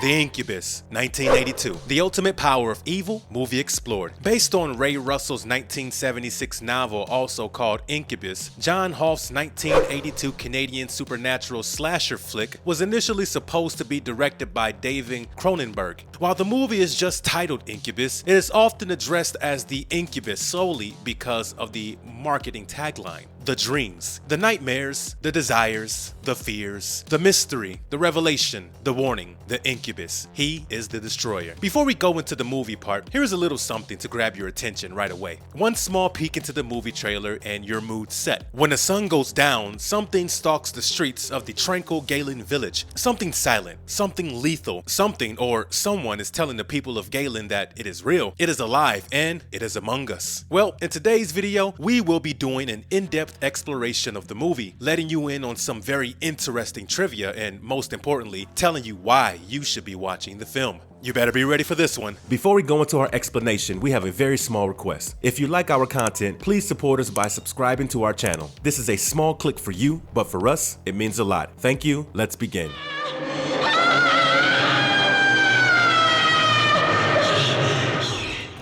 The Incubus, 1982. The Ultimate Power of Evil, movie explored. Based on Ray Russell's 1976 novel, also called Incubus, John Hoff's 1982 Canadian supernatural slasher flick was initially supposed to be directed by David Cronenberg. While the movie is just titled Incubus, it is often addressed as The Incubus solely because of the marketing tagline. The dreams, the nightmares, the desires, the fears, the mystery, the revelation, the warning, the incubus. He is the destroyer. Before we go into the movie part, here's a little something to grab your attention right away. One small peek into the movie trailer and your mood's set. When the sun goes down, something stalks the streets of the tranquil Galen village. Something silent, something lethal, something or someone is telling the people of Galen that it is real, it is alive, and it is among us. Well, in today's video, we will be doing an in-depth exploration of the movie, letting you in on some very interesting trivia and most importantly, telling you why you should be watching the film. You better be ready for this one. Before we go into our explanation, we have a very small request. If you like our content, please support us by subscribing to our channel. This is a small click for you, but for us, it means a lot. Thank you. Let's begin.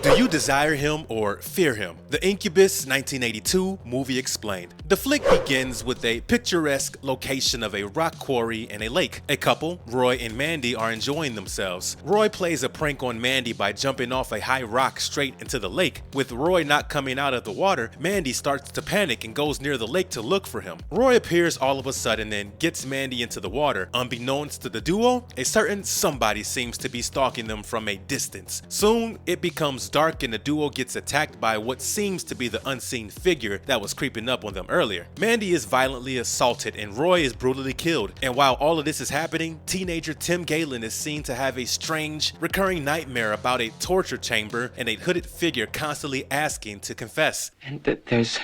Do you desire him or fear him? The Incubus 1982 movie explained. The flick begins with a picturesque location of a rock quarry and a lake. A couple, Roy and Mandy, are enjoying themselves. Roy plays a prank on Mandy by jumping off a high rock straight into the lake. With Roy not coming out of the water, Mandy starts to panic and goes near the lake to look for him. Roy appears all of a sudden and gets Mandy into the water. Unbeknownst to the duo, a certain somebody seems to be stalking them from a distance. Soon, it becomes dark and the duo gets attacked by what seems to be the unseen figure that was creeping up on them earlier. Mandy is violently assaulted and Roy is brutally killed. And while all of this is happening, teenager Tim Galen is seen to have a strange, recurring nightmare about a torture chamber and a hooded figure constantly asking to confess. And that there's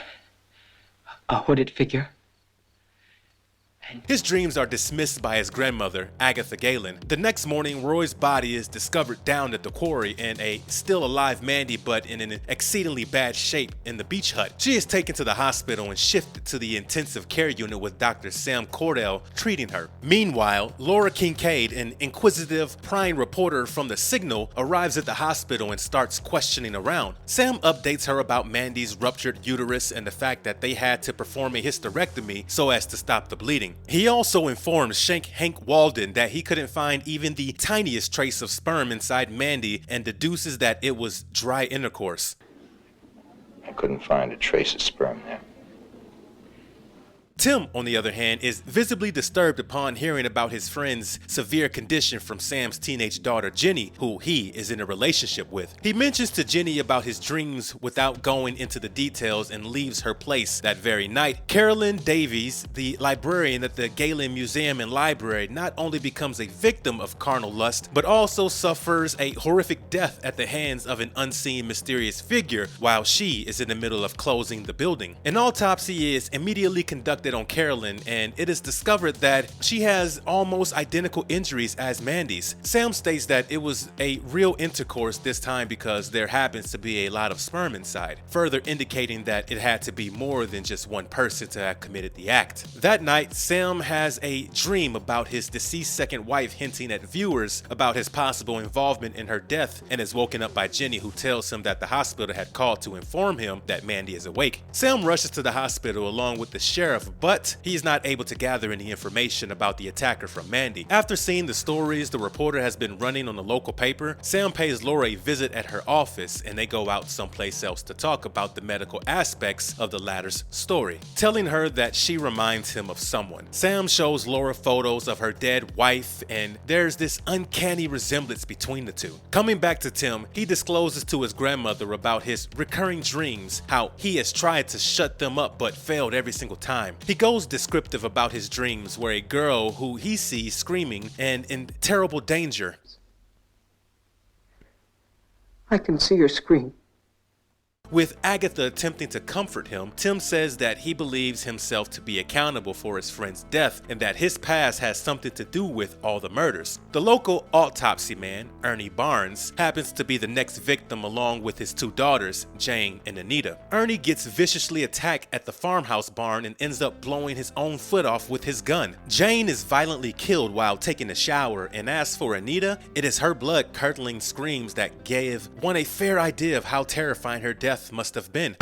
a hooded figure. His dreams are dismissed by his grandmother, Agatha Galen. The next morning, Roy's body is discovered down at the quarry and a still alive Mandy, but in an exceedingly bad shape, in the beach hut. She is taken to the hospital and shifted to the intensive care unit with Dr. Sam Cordell treating her. Meanwhile, Laura Kincaid, an inquisitive, prying reporter from The Signal, arrives at the hospital and starts questioning around. Sam updates her about Mandy's ruptured uterus and the fact that they had to perform a hysterectomy so as to stop the bleeding. He also informs Hank Walden that he couldn't find even the tiniest trace of sperm inside Mandy and deduces that it was dry intercourse. I couldn't find a trace of sperm there. Tim, on the other hand, is visibly disturbed upon hearing about his friend's severe condition from Sam's teenage daughter Jenny, who he is in a relationship with. He mentions to Jenny about his dreams without going into the details and leaves her place that very night. Carolyn Davies, the librarian at the Galen Museum and Library, not only becomes a victim of carnal lust, but also suffers a horrific death at the hands of an unseen mysterious figure while she is in the middle of closing the building. An autopsy is immediately conducted on Carolyn, and it is discovered that she has almost identical injuries as Mandy's. Sam states that it was a real intercourse this time because there happens to be a lot of sperm inside, further indicating that it had to be more than just one person to have committed the act. That night, Sam has a dream about his deceased second wife, hinting at viewers about his possible involvement in her death, and is woken up by Jenny, who tells him that the hospital had called to inform him that Mandy is awake. Sam rushes to the hospital along with the sheriff, but he is not able to gather any information about the attacker from Mandy. After seeing the stories the reporter has been running on the local paper, Sam pays Laura a visit at her office and they go out someplace else to talk about the medical aspects of the latter's story, telling her that she reminds him of someone. Sam shows Laura photos of her dead wife and there's this uncanny resemblance between the two. Coming back to Tim, he discloses to his grandmother about his recurring dreams, how he has tried to shut them up but failed every single time. He goes descriptive about his dreams where a girl who he sees screaming and in terrible danger. I can see her scream. With Agatha attempting to comfort him, Tim says that he believes himself to be accountable for his friend's death and that his past has something to do with all the murders. The local autopsy man, Ernie Barnes, happens to be the next victim along with his two daughters, Jane and Anita. Ernie gets viciously attacked at the farmhouse barn and ends up blowing his own foot off with his gun. Jane is violently killed while taking a shower, and as for Anita, it is her blood-curdling screams that gave one a fair idea of how terrifying her death must have been.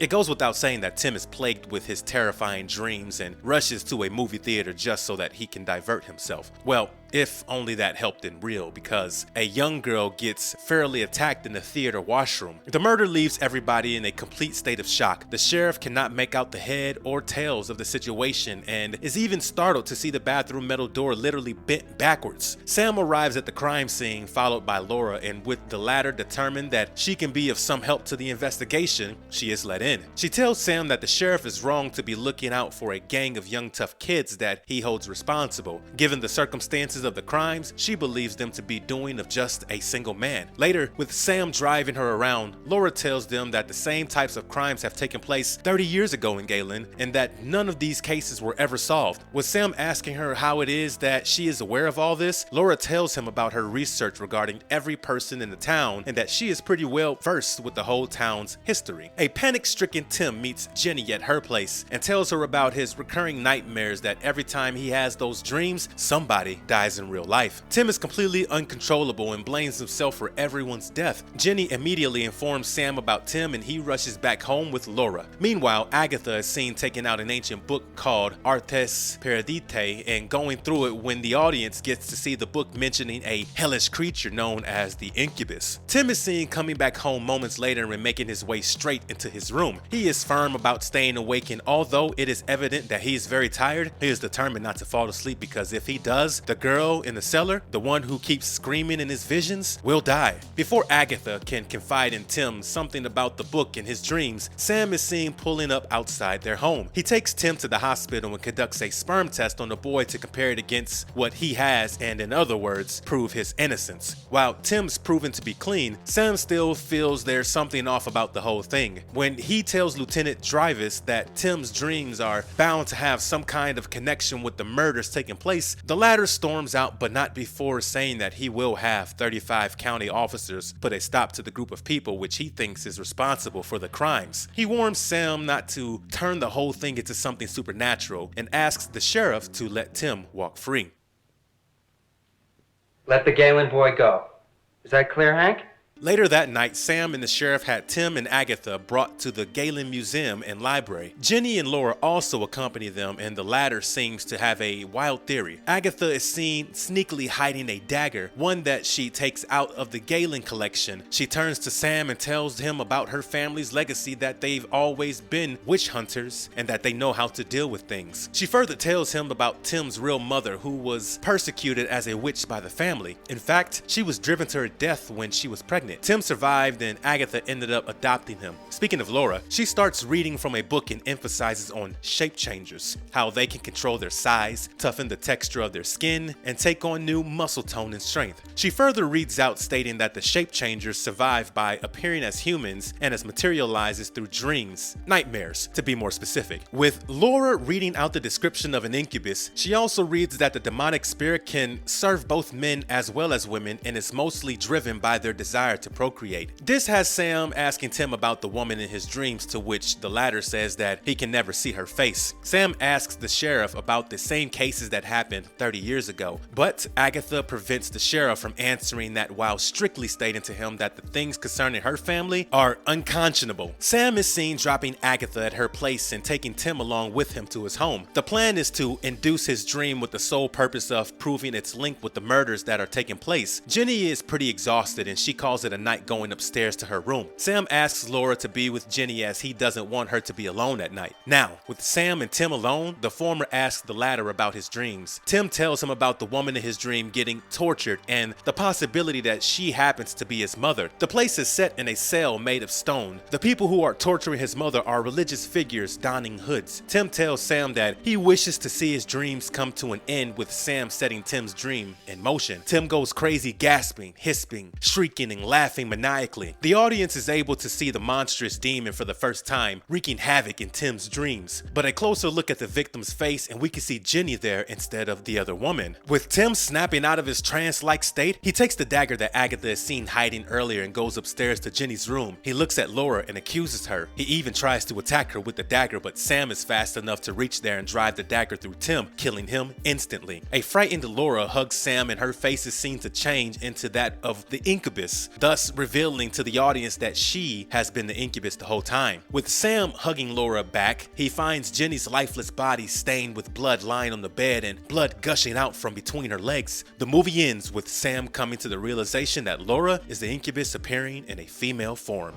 It goes without saying that Tim is plagued with his terrifying dreams and rushes to a movie theater just so that he can divert himself. Well, if only that helped in real, because a young girl gets fairly attacked in the theater washroom. The murder leaves everybody in a complete state of shock. The sheriff cannot make out the head or tails of the situation and is even startled to see the bathroom metal door literally bent backwards. Sam arrives at the crime scene, followed by Laura, and with the latter determined that she can be of some help to the investigation, she is let in. She tells Sam that the sheriff is wrong to be looking out for a gang of young tough kids that he holds responsible. Given the circumstances of the crimes, she believes them to be doing of just a single man. Later, with Sam driving her around, Laura tells them that the same types of crimes have taken place 30 years ago in Galen and that none of these cases were ever solved. With Sam asking her how it is that she is aware of all this, Laura tells him about her research regarding every person in the town and that she is pretty well versed with the whole town's history. A panic-stricken Tim meets Jenny at her place and tells her about his recurring nightmares that every time he has those dreams, somebody dies in real life. Tim is completely uncontrollable and blames himself for everyone's death. Jenny immediately informs Sam about Tim and he rushes back home with Laura. Meanwhile, Agatha is seen taking out an ancient book called Artes Perdite and going through it when the audience gets to see the book mentioning a hellish creature known as the Incubus. Tim is seen coming back home moments later and making his way straight into his room. He is firm about staying awake, and although it is evident that he is very tired, he is determined not to fall asleep, because if he does, the girl in the cellar, the one who keeps screaming in his visions, will die. Before Agatha can confide in Tim something about the book in his dreams, Sam is seen pulling up outside their home. He takes Tim to the hospital and conducts a sperm test on the boy to compare it against what he has and, in other words, prove his innocence. While Tim's proven to be clean, Sam still feels there's something off about the whole thing. When he tells Lieutenant Drivus that Tim's dreams are bound to have some kind of connection with the murders taking place, the latter storms out, but not before saying that he will have 35 county officers put a stop to the group of people which he thinks is responsible for the crimes. He warns Sam not to turn the whole thing into something supernatural and asks the sheriff to let Tim walk free. Let the Galen boy go. Is that clear, Hank? Later that night, Sam and the sheriff had Tim and Agatha brought to the Galen Museum and Library. Jenny and Laura also accompany them, and the latter seems to have a wild theory. Agatha is seen sneakily hiding a dagger, one that she takes out of the Galen collection. She turns to Sam and tells him about her family's legacy, that they've always been witch hunters and that they know how to deal with things. She further tells him about Tim's real mother, who was persecuted as a witch by the family. In fact, she was driven to her death when she was pregnant. Tim survived and Agatha ended up adopting him. Speaking of Laura, she starts reading from a book and emphasizes on shape changers, how they can control their size, toughen the texture of their skin, and take on new muscle tone and strength. She further reads out stating that the shape changers survive by appearing as humans and as materializes through dreams, nightmares to be more specific. With Laura reading out the description of an incubus, she also reads that the demonic spirit can serve both men as well as women and is mostly driven by their desire to procreate. This has Sam asking Tim about the woman in his dreams, to which the latter says that he can never see her face. Sam asks the sheriff about the same cases that happened 30 years ago, but Agatha prevents the sheriff from answering that while strictly stating to him that the things concerning her family are unconscionable. Sam is seen dropping Agatha at her place and taking Tim along with him to his home. The plan is to induce his dream with the sole purpose of proving its link with the murders that are taking place. Jenny is pretty exhausted and she calls calls it a night going upstairs to her room. Sam asks Laura to be with Jenny as he doesn't want her to be alone at night. Now, with Sam and Tim alone, the former asks the latter about his dreams. Tim tells him about the woman in his dream getting tortured and the possibility that she happens to be his mother. The place is set in a cell made of stone. The people who are torturing his mother are religious figures donning hoods. Tim tells Sam that he wishes to see his dreams come to an end, with Sam setting Tim's dream in motion. Tim goes crazy, gasping, hissing, shrieking, and laughing maniacally. The audience is able to see the monstrous demon for the first time, wreaking havoc in Tim's dreams. But a closer look at the victim's face and we can see Jenny there instead of the other woman. With Tim snapping out of his trance-like state, he takes the dagger that Agatha is seen hiding earlier and goes upstairs to Jenny's room. He looks at Laura and accuses her. He even tries to attack her with the dagger, but Sam is fast enough to reach there and drive the dagger through Tim, killing him instantly. A frightened Laura hugs Sam and her face is seen to change into that of the incubus, thus revealing to the audience that she has been the incubus the whole time. With Sam hugging Laura back, he finds Jenny's lifeless body stained with blood lying on the bed and blood gushing out from between her legs. The movie ends with Sam coming to the realization that Laura is the incubus appearing in a female form.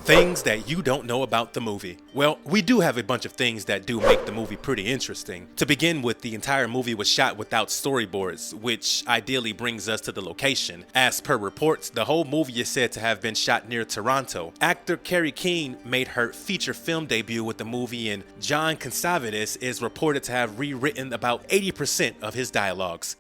Things that you don't know about the movie. Well, we do have a bunch of things that do make the movie pretty interesting. To begin with, the entire movie was shot without storyboards, which ideally brings us to the location. As per reports, the whole movie is said to have been shot near Toronto. Actor Carrie Keane made her feature film debut with the movie, and John Cassavetes is reported to have rewritten about 80% of his dialogues.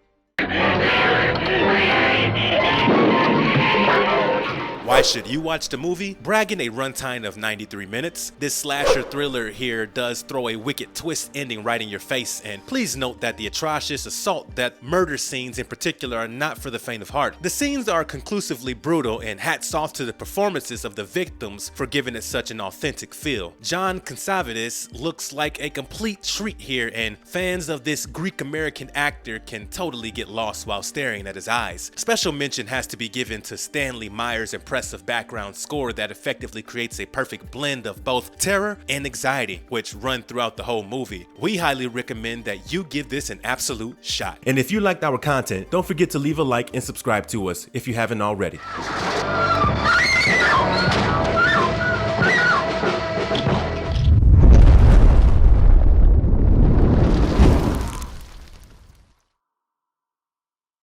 Why should you watch the movie? Bragging a runtime of 93 minutes, this slasher thriller here does throw a wicked twist ending right in your face, and please note that the atrocious assault, that murder scenes in particular, are not for the faint of heart. The scenes are conclusively brutal, and hats off to the performances of the victims for giving it such an authentic feel. John Cassavetes looks like a complete treat here, and fans of this Greek-American actor can totally get lost while staring at his eyes. Special mention has to be given to Stanley Meyer's impressive background score that effectively creates a perfect blend of both terror and anxiety, which run throughout the whole movie. We highly recommend that you give this an absolute shot. And if you liked our content, don't forget to leave a like and subscribe to us if you haven't already.